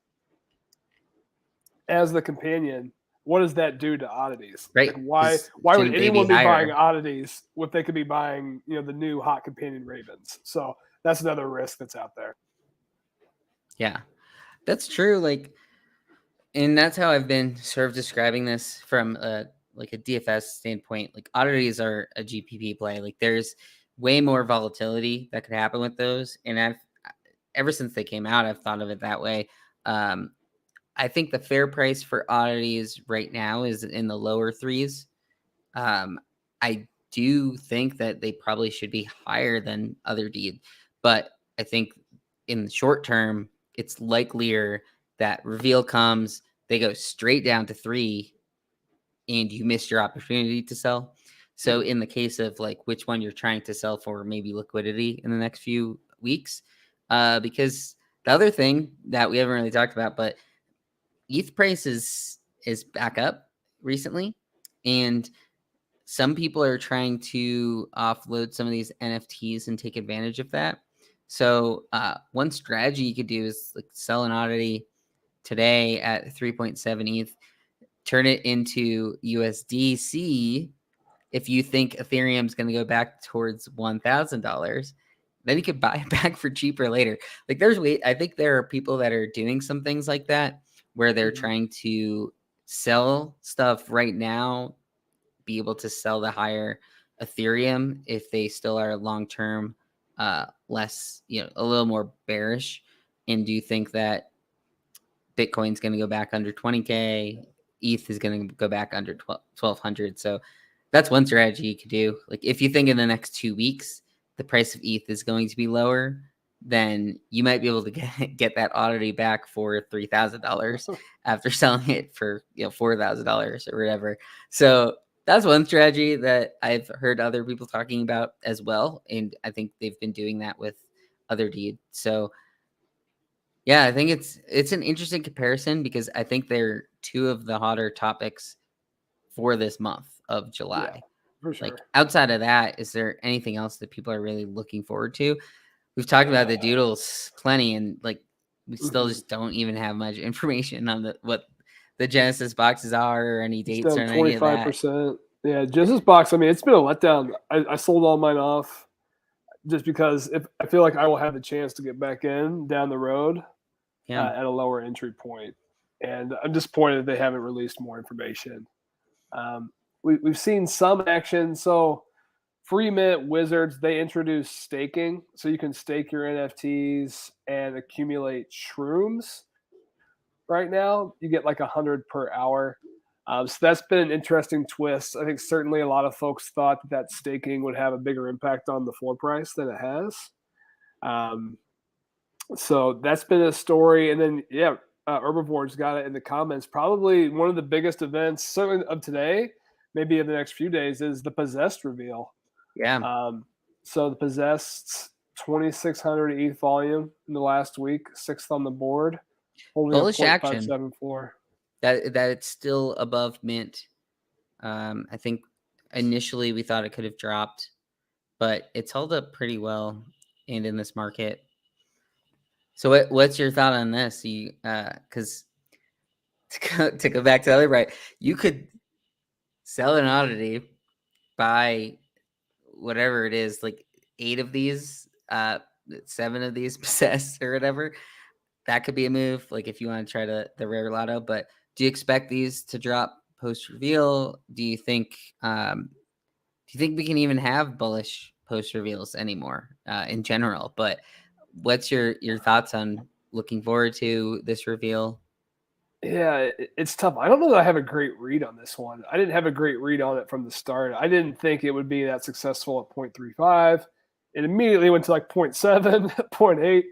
as the companion? What does that do to oddities? Right. Like why would anyone be buying oddities if they could be buying, the new hot companion Ravens? So that's another risk that's out there. Yeah, that's true. Like, and that's how I've been sort of describing this from a DFS standpoint. Like oddities are a GPP play. Like there's way more volatility that could happen with those, and I've ever since they came out, I've thought of it that way. Um, I think the fair price for oddities right now is in the lower threes. I do think that they probably should be higher than other deed, but I think in the short term, it's likelier that reveal comes, they go straight down to 3, and you missed your opportunity to sell. So in the case of like which one you're trying to sell for maybe liquidity in the next few weeks, because the other thing that we haven't really talked about, but ETH price is back up recently, and some people are trying to offload some of these NFTs and take advantage of that. So one strategy you could do is like sell an oddity today at 3.7 ETH, turn it into USDC. If you think Ethereum is going to go back towards $1,000, then you could buy it back for cheaper later. Like I think there are people that are doing some things like that where they're trying to sell stuff right now, be able to sell the higher Ethereum if they still are long-term less, a little more bearish. And do you think that Bitcoin's going to go back under 20K? ETH is going to go back under 1,200. So that's one strategy you could do. Like if you think in the next 2 weeks, the price of ETH is going to be lower, then you might be able to get that oddity back for $3,000 after selling it for $4,000 or whatever. So that's one strategy that I've heard other people talking about as well, and I think they've been doing that with other deeds. So yeah, I think it's an interesting comparison because I think they're two of the hotter topics for this month of July. Yeah, for sure. Like outside of that, is there anything else that people are really looking forward to? We've talked about the doodles plenty, and like we still just don't even have much information on what the Genesis boxes are or any dates or any of that. 25%. Yeah, Genesis box. I mean, it's been a letdown. I sold all mine off just because I feel like I will have the chance to get back in down the road at a lower entry point. And I'm disappointed that they haven't released more information. We've seen some action. So Free Mint Wizards, they introduced staking. So you can stake your NFTs and accumulate shrooms. Right now, you get like 100 per hour. So that's been an interesting twist. I think certainly a lot of folks thought that staking would have a bigger impact on the floor price than it has. So that's been a story. And then, Herbivore's got it in the comments. Probably one of the biggest events, certainly of today, maybe in the next few days, is the Possessed reveal. Yeah. So the Possessed 2,600 ETH volume in the last week, 6th on the board. Bullish action. Floor. That it's still above mint. I think initially we thought it could have dropped, but it's held up pretty well and in this market. So what's your thought on this? Because to go back to the other right, you could sell an oddity, buy whatever it is, like 8 of these, 7 of these possessed or whatever. That could be a move, like if you want to try the rare lotto. But do you expect these to drop post reveal? Do you think we can even have bullish post reveals anymore in general? But what's your thoughts on looking forward to this reveal? Yeah, it's tough. I don't know that I have a great read on this one. I didn't have a great read on it from the start. I didn't think it would be that successful at 0.35. It immediately went to like 0.7, 0.8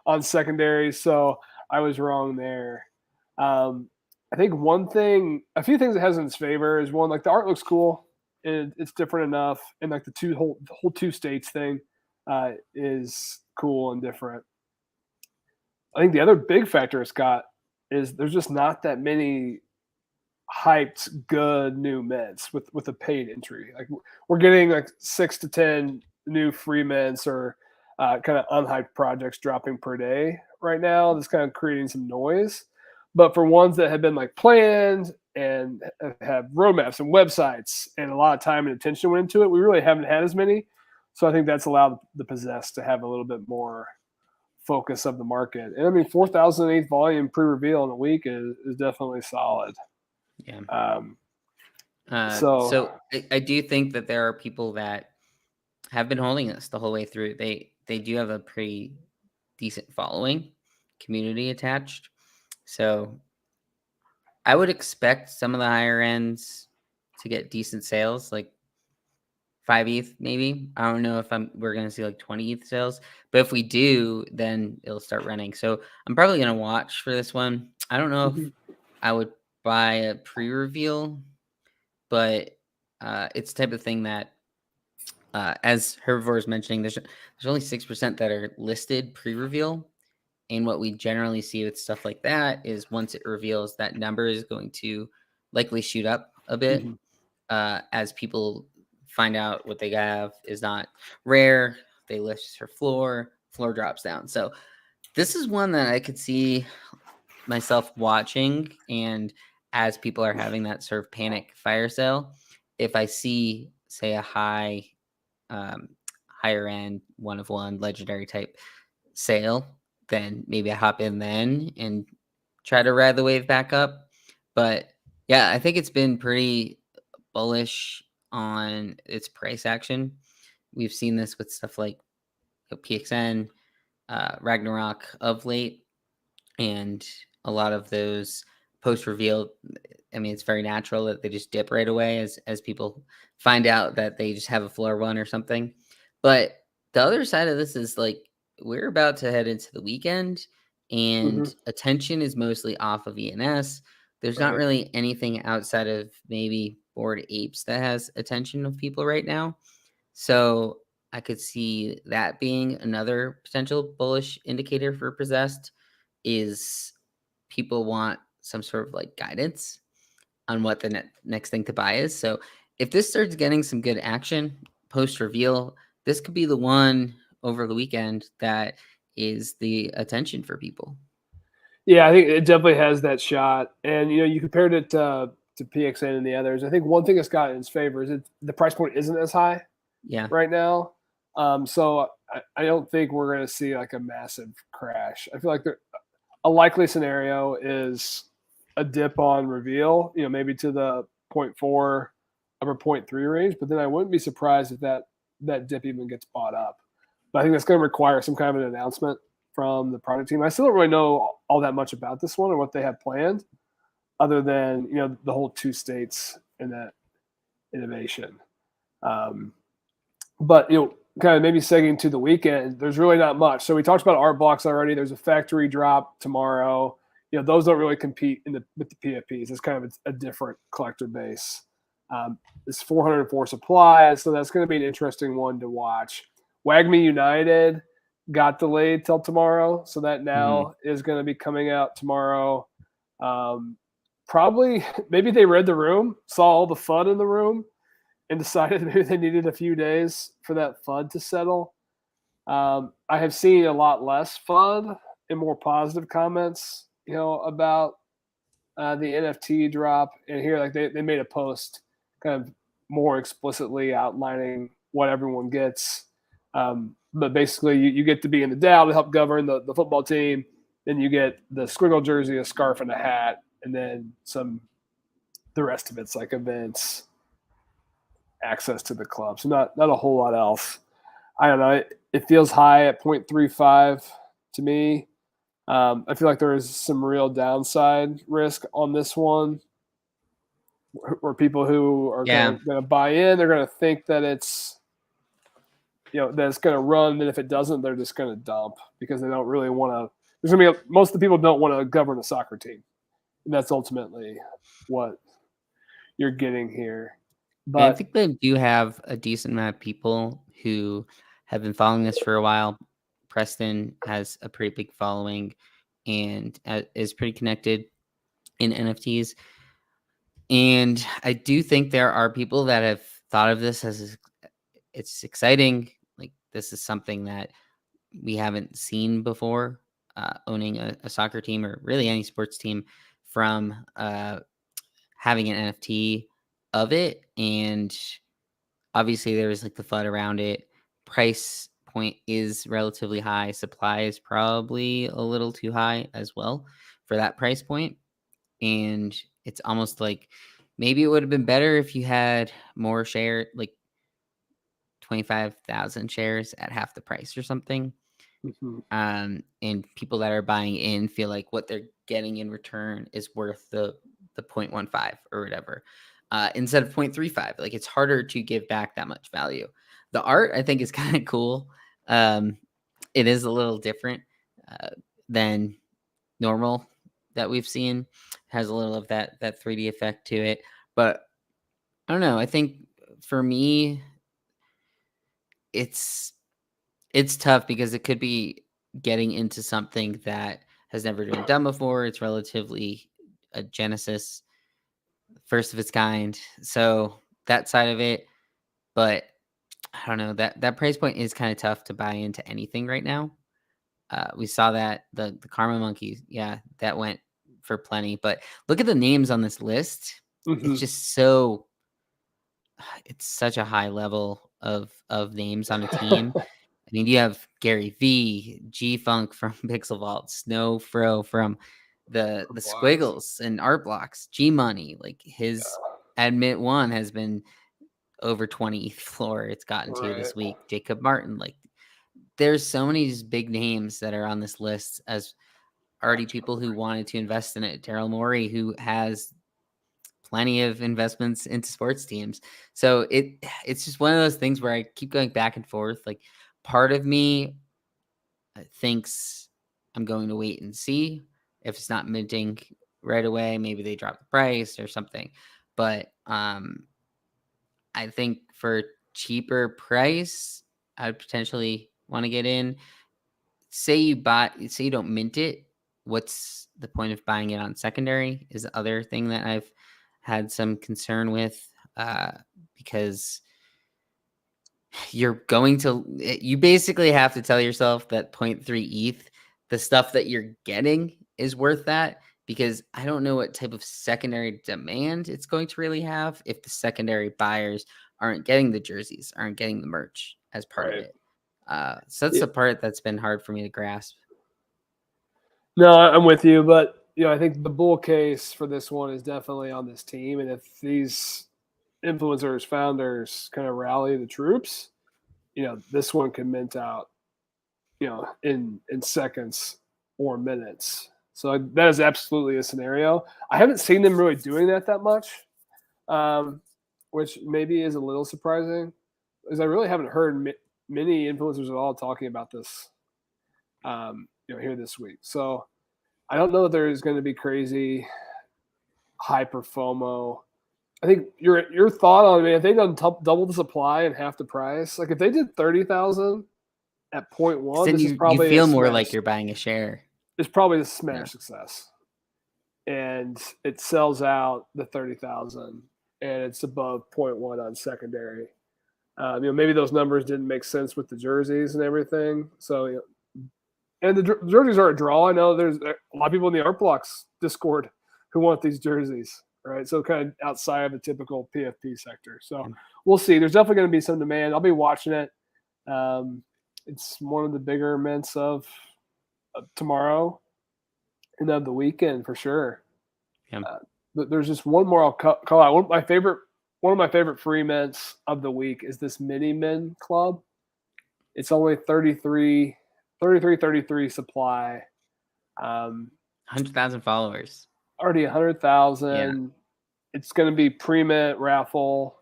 on secondary. So I was wrong there. I think a few things it has in its favor is one, like the art looks cool. It's different enough. And like the whole 2 states thing is cool and different. I think the other big factor it's got is there's just not that many hyped good new mints with a paid entry. Like we're getting like 6 to 10 new free mints or kind of unhyped projects dropping per day right now. That's kind of creating some noise. But for ones that have been like planned and have roadmaps and websites and a lot of time and attention went into it, we really haven't had as many. So I think that's allowed the Possessed to have a little bit more focus of the market. And I mean, 4,008th volume pre-reveal in a week is definitely solid. Yeah. So So I do think that there are people that have been holding this the whole way through. They do have a pretty decent following, community attached. So I would expect some of the higher ends to get decent sales, like 5 ETH maybe. I don't know if we're gonna see like 20 ETH sales, but if we do, then it'll start running. So I'm probably gonna watch for this one. I don't know if I would buy a pre-reveal, but it's the type of thing that, as Herbivore is mentioning, there's only 6% that are listed pre-reveal. And what we generally see with stuff like that is once it reveals, that number is going to likely shoot up a bit as people find out what they have is not rare. They lift her floor drops down. So this is one that I could see myself watching. And as people are having that sort of panic fire sale, if I see, say, a higher end one of one legendary type sale, then maybe I hop in then and try to ride the wave back up. But yeah, I think it's been pretty bullish on its price action. We've seen this with stuff like PXN, Ragnarok of late, and a lot of those post reveal. I mean, it's very natural that they just dip right away as people find out that they just have a floor one or something. But the other side of this is like we're about to head into the weekend, and attention is mostly off of ENS. There's not really anything outside of maybe Bored Apes that has attention of people right now. So I could see that being another potential bullish indicator for Possessed is people want some sort of like guidance on what the next thing to buy is. So if this starts getting some good action post reveal, this could be the one over the weekend that is the attention for people. Yeah, I think it definitely has that shot. And you compared it to PXN and the others. I think one thing that's got in its favor is the price point isn't as high right now. So I don't think we're going to see like a massive crash. I feel like a likely scenario is a dip on reveal, maybe to the 0.4 upper 0.3 range, but then I wouldn't be surprised if that dip even gets bought up. But I think that's going to require some kind of an announcement from the product team. I still don't really know all that much about this one or what they have planned, other than the whole two states and that innovation. But kind of maybe segueing to the weekend, there's really not much. So we talked about art blocks already. There's a factory drop tomorrow. Those don't really compete with the PFPs. It's kind of a different collector base. It's 404 supplies, so that's going to be an interesting one to watch. WAGMI United got delayed till tomorrow, so that now is going to be coming out tomorrow. Probably, maybe they read the room, saw all the FUD in the room, and decided maybe they needed a few days for that FUD to settle. I have seen a lot less FUD and more positive comments, about the NFT drop. And here, like they made a post kind of more explicitly outlining what everyone gets. But basically, you get to be in the DAO to help govern the football team. Then you get the squiggle jersey, a scarf, and a hat, and then the rest of it's like events, access to the club. So not a whole lot else. I don't know. It feels high at 0.35 to me. I feel like there is some real downside risk on this one, where people who are going to buy in, they're going to think that it's that it's going to run, and if it doesn't, they're just going to dump because they don't really want to. There's going to be most of the people don't want to govern a soccer team, and that's ultimately what you're getting here. But I think they do have a decent amount of people who have been following this for a while. Preston has a pretty big following and is pretty connected in NFTs. And I do think there are people that have thought of this as it's exciting. Like this is something that we haven't seen before, owning a soccer team or really any sports team from having an NFT of it. And obviously there was like the FUD around it. Price point is relatively high. Supply is probably a little too high as well for that price point. And it's almost like maybe it would have been better if you had more share, like 25,000 shares at half the price or something. Mhm. And people that are buying in feel like what they're getting in return is worth the 0.15 or whatever, instead of 0.35. Like, it's harder to give back that much value. The art, I think, is kind of cool. It is a little different than normal that we've seen. Has a little of that 3D effect to it, but I don't know. I think for me, it's tough because it could be getting into something that has never been done before. It's relatively a Genesis, first of its kind. So that side of it, but I don't know, that price point is kind of tough to buy into anything right now. We saw that the Karma Monkeys, yeah, that went for plenty. But look at the names on this list. It's Mhm. just so it's such a high level of names on a team. I mean, you have Gary V, G Funk from Pixel Vault, Snow Fro from the Blocks. Squiggles and Art Blocks, G Money, like his admit one has been over 20th floor it's gotten to Right. this week. Jacob Martin, like there's so many just big names that are on this list as already people who wanted to invest in it. Daryl Morey, who has plenty of investments into sports teams. So it's just one of those things where I keep going back and forth. Like, part of me thinks I'm going to wait and see if it's not minting right away. Maybe they drop the price or something. But I think for cheaper price, I'd potentially want to get in. Say you don't mint it. What's the point of buying it on secondary? Is the other thing that I've had some concern with, because you basically have to tell yourself that 0.3 ETH, the stuff that you're getting is worth that, because I don't know what type of secondary demand it's going to really have if the secondary buyers aren't getting the jerseys, aren't getting the merch as part of Right. it. So that's Yeah. the part that's been hard for me to grasp. No, I'm with you, but I think the bull case for this one is definitely on this team, and if these influencers, founders, kind of rally the troops, this one can mint out, in seconds or minutes. So that is absolutely a scenario. I haven't seen them really doing that much, which maybe is a little surprising, because I really haven't heard many influencers at all talking about this, here this week. So I don't know if there's going to be crazy hyper FOMO. I think your thought on it, if they done double the supply and half the price, like if they did 30,000 at 0.1, Then this is you probably a feel more like smash. you're buying a share. It's probably a Yeah. smash success, and it sells out the 30,000, and it's above 0.1 on secondary. Maybe those numbers didn't make sense with the jerseys and everything. So, and the jerseys are a draw. I know there's a lot of people in the Art Blocks Discord who want these jerseys, right? So kind of outside of the typical PFP sector. So we'll see. There's definitely going to be some demand. I'll be watching it. It's one of the bigger mints of tomorrow and of the weekend for sure. Yeah. But there's just one more I'll call out. One of my favorite free mints of the week is this Mini Min Club. It's only 33 supply. 100,000 followers. Already 100,000. It's going to be pre-mint raffle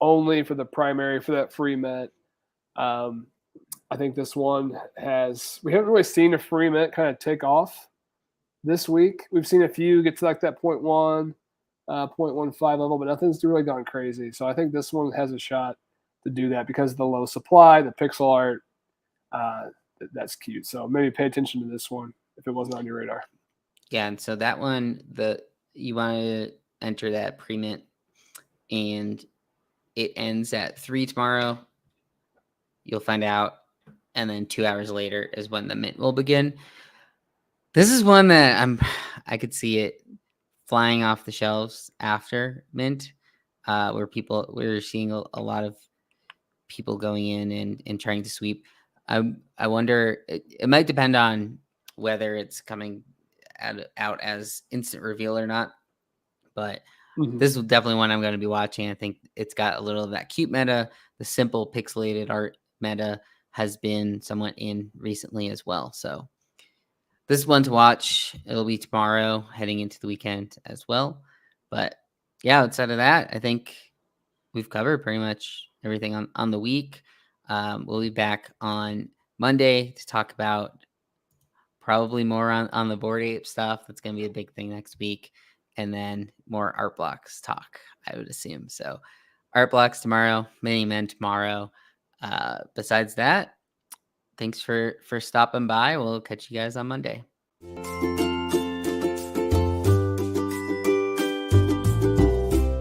only for the primary for that free mint. I think this one we haven't really seen a free mint kind of take off this week. We've seen a few get to like that 0.1, 0.15 level, but nothing's really gone crazy. So I think this one has a shot to do that because of the low supply, the pixel art. That's cute. So maybe pay attention to this one if it wasn't on your radar. Yeah, and so that one, you want to enter that pre-mint, and it ends at 3 tomorrow. You'll find out, and then 2 hours later is when the mint will begin. This is one that I could see it flying off the shelves after mint, where we're seeing a lot of people going in and trying to sweep. I wonder. It might depend on whether it's coming out as instant reveal or not. But this is definitely one I'm going to be watching. I think it's got a little of that cute meta. The simple pixelated art meta has been somewhat in recently as well. So this is one to watch. It'll be tomorrow, heading into the weekend as well. But yeah, outside of that, I think we've covered pretty much everything on the week. We'll be back on Monday to talk about probably more on the Bored Ape stuff. That's going to be a big thing next week. And then more art blocks talk, I would assume. So art blocks tomorrow, mini men tomorrow. Besides that, thanks for stopping by. We'll catch you guys on Monday.